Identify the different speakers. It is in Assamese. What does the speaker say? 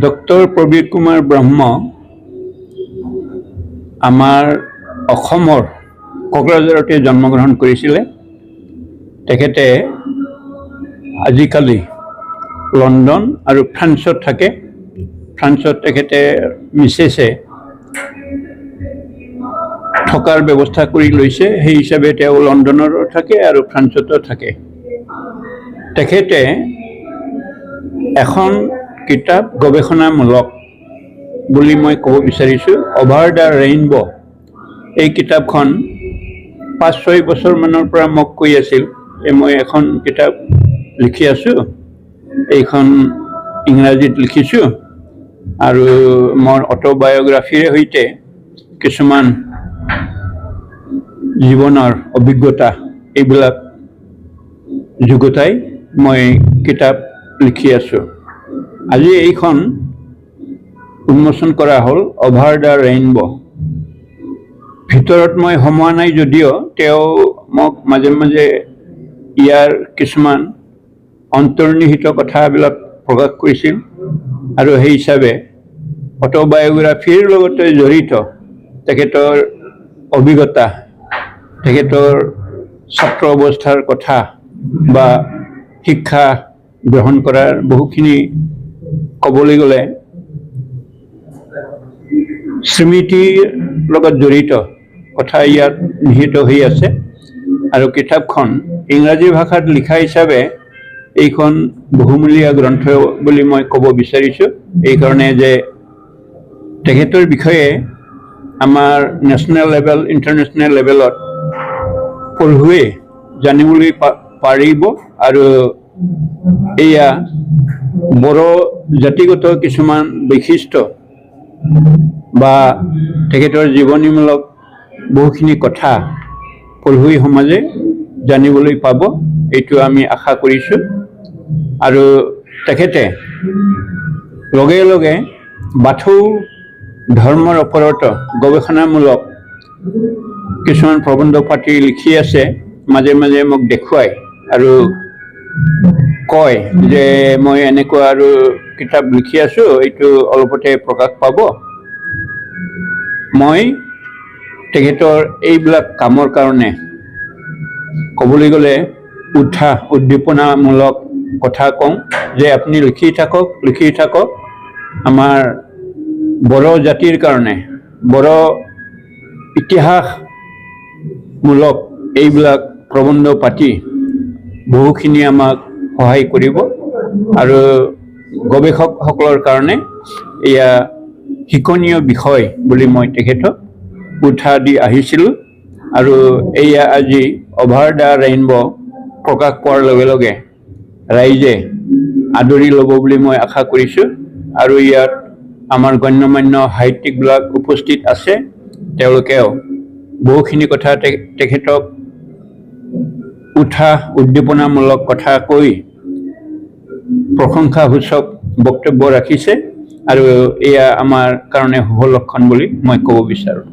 Speaker 1: ডক্টৰ প্ৰবীৰ কুমাৰ ব্ৰহ্ম আমাৰ অসমৰ কোকৰাঝাৰতে জন্মগ্ৰহণ কৰিছিলে। তেখেতে আজিকালি লণ্ডন আৰু ফ্ৰান্সত থাকে। ফ্ৰান্সত তেখেতে মিছেছে থকাৰ ব্যৱস্থা কৰি লৈছে, সেই হিচাপে তেওঁ লণ্ডনতো থাকে আৰু ফ্ৰান্সতো থাকে। তেখেতে এখন কিতাপ গৱেষণামূলক বুলি মই ক'ব বিচাৰিছোঁ, অভাৰ দ্য ৰেইনব'। এই কিতাপখন 5-6 বছৰমানৰ পৰা মোক কৈ আছিল যে মই এখন কিতাপ লিখি আছোঁ, এইখন ইংৰাজীত লিখিছোঁ আৰু মোৰ অটোবায়োগ্ৰাফীৰ সৈতে কিছুমান জীৱনৰ অভিজ্ঞতা এইবিলাক যুগুতাই মই কিতাপ লিখি আছোঁ। আজি এইখন উন্মোচন কৰা হ'ল, অভাৰ দ্য ৰেইনব'। ভিতৰত মই সোমোৱা নাই যদিও তেওঁ মোক মাজে মাজে ইয়াৰ কিছুমান অন্তৰ্নিহিত কথাবিলাক প্ৰকাশ কৰিছিল আৰু সেই হিচাপে অটোবায়োগ্ৰাফীৰ লগতে জড়িত তেখেতৰ অভিজ্ঞতা, তেখেতৰ ছাত্ৰ অৱস্থাৰ কথা বা শিক্ষা গ্ৰহণ কৰাৰ বহুখিনি ক'বলৈ গ'লে স্মৃতিৰ লগত জড়িত কথা ইয়াত নিহিত হৈ আছে। আৰু কিতাপখন ইংৰাজী ভাষাত লিখা হিচাপে এইখন বহুমূলীয়া গ্ৰন্থ বুলি মই ক'ব বিচাৰিছোঁ, এইকাৰণে যে তেখেতৰ বিষয়ে আমাৰ নেশ্যনেল লেভেল, ইণ্টাৰনেশ্যনেল লেভেলত পঢ়ুৱে জানিবলৈ পাৰিব। আৰু এয়া বড়ো জাতিগত কিছুমান বৈশিষ্ট্য বা তেখেতৰ জীৱনীমূলক বহুখিনি কথা পঢ়ুৱৈ সমাজে জানিবলৈ পাব, এইটো আমি আশা কৰিছোঁ। আৰু তেখেতে লগে লগে বাথৌ ধৰ্মৰ ওপৰত গৱেষণামূলক কিছুমান প্ৰবন্ধ পাতি লিখি আছে, মাজে মাজে মোক দেখুৱায় আৰু কয় যে মই এনেকুৱা আৰু কিতাপ লিখি আছোঁ, এইটো অলপতে প্ৰকাশ পাব। মই তেখেতৰ এইবিলাক কামৰ কাৰণে ক'বলৈ গ'লে উদ্দীপনামূলক কথা কওঁ যে আপুনি লিখি থাকক। আমাৰ বড়ো জাতিৰ কাৰণে বড়ো ইতিহাসমূলক এইবিলাক প্ৰবন্ধ পাতি বহুখিনি আমাক সহায় কৰিব আৰু গৱেষকসকলৰ কাৰণে এয়া শিক্ষণীয় বিষয় বুলি মই তেখেতক উৎসাহ দি আহিছিলোঁ। আৰু এয়া আজি অভাৰ দ্য ৰেইনব' প্ৰকাশ পোৱাৰ লগে লগে ৰাইজে আদৰি ল'ব বুলি মই আশা কৰিছোঁ। আৰু ইয়াত আমাৰ গণ্যমান্য সাহিত্যিকবিলাক উপস্থিত আছে, তেওঁলোকেও বহুখিনি কথা তেখেতক উদ্দীপনামূলক কথা কৈ প্ৰশংসাসূচক বক্তব্য ৰাখিছে আৰু এয়া আমাৰ কাৰণে শুভ লক্ষণ বুলি মই ক'ব বিচাৰোঁ।